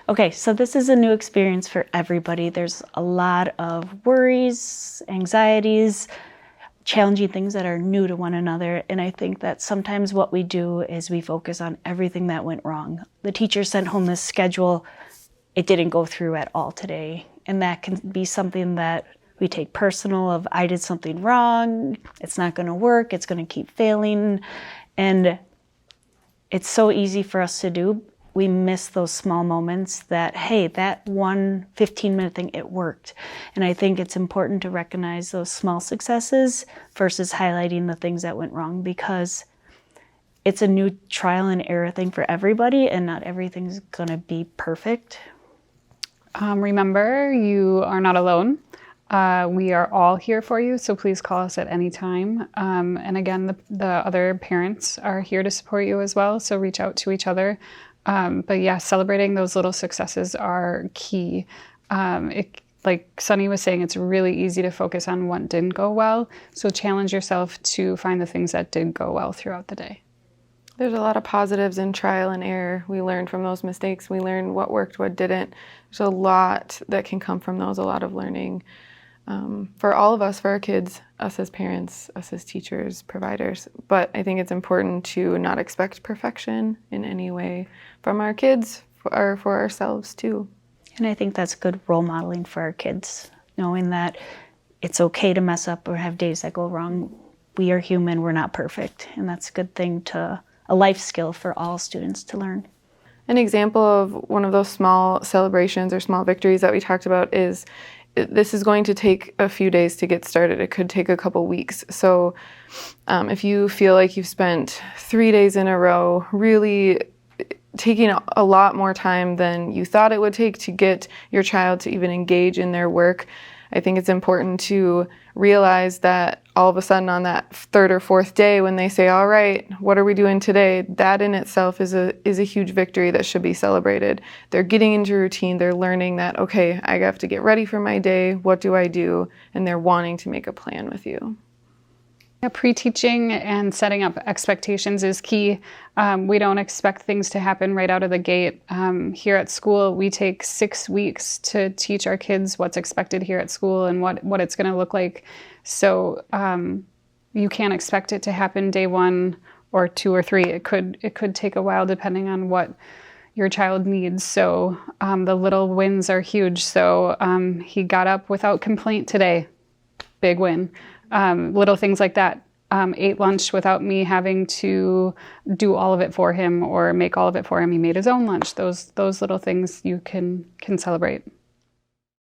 Okay, so this is a new experience for everybody. There's a lot of worries, anxieties, challenging things that are new to one another. And I think that sometimes what we do is we focus on everything that went wrong. The teacher sent home this schedule. It didn't go through at all today. And that can be something that we take personal of, I did something wrong. It's not going to work. It's going to keep failing. And it's so easy for us to do. We miss those small moments that, hey, that one 15-minute thing, it worked. And I think it's important to recognize those small successes versus highlighting the things that went wrong, because it's a new trial and error thing for everybody, and not everything's going to be perfect. Remember, you are not alone. We are all here for you, so please call us at any time. And again, the other parents are here to support you as well, so reach out to each other. But yeah, celebrating those little successes are key. Like Sunny was saying, it's really easy to focus on what didn't go well. So challenge yourself to find the things that did go well throughout the day. There's a lot of positives in trial and error. We learn from those mistakes. We learn what worked, what didn't. There's a lot that can come from those, a lot of learning. For all of us, for our kids, us as parents, us as teachers, providers. But I think it's important to not expect perfection in any way from our kids or for ourselves too. And I think that's good role modeling for our kids, knowing that it's okay to mess up or have days that go wrong. We are human, we're not perfect. And that's a good thing a life skill for all students to learn. An example of one of those small celebrations or small victories that we talked about is this is going to take a few days to get started. It could take a couple weeks. So if you feel like you've spent 3 days in a row really taking a lot more time than you thought it would take to get your child to even engage in their work, I think it's important to realize that all of a sudden on that third or fourth day when they say, all right, what are we doing today? That in itself is a huge victory that should be celebrated. They're getting into routine. They're learning that, okay, I have to get ready for my day. What do I do? And they're wanting to make a plan with you. Yeah, pre-teaching and setting up expectations is key. We don't expect things to happen right out of the gate. Here at school, we take 6 weeks to teach our kids what's expected here at school and what it's going to look like. So you can't expect it to happen day 1 or 2 or 3. It could take a while depending on what your child needs. So the little wins are huge. So he got up without complaint today. Big win. Little things like that. Ate lunch without me having to do all of it for him or make all of it for him. He made his own lunch. Those little things you can celebrate.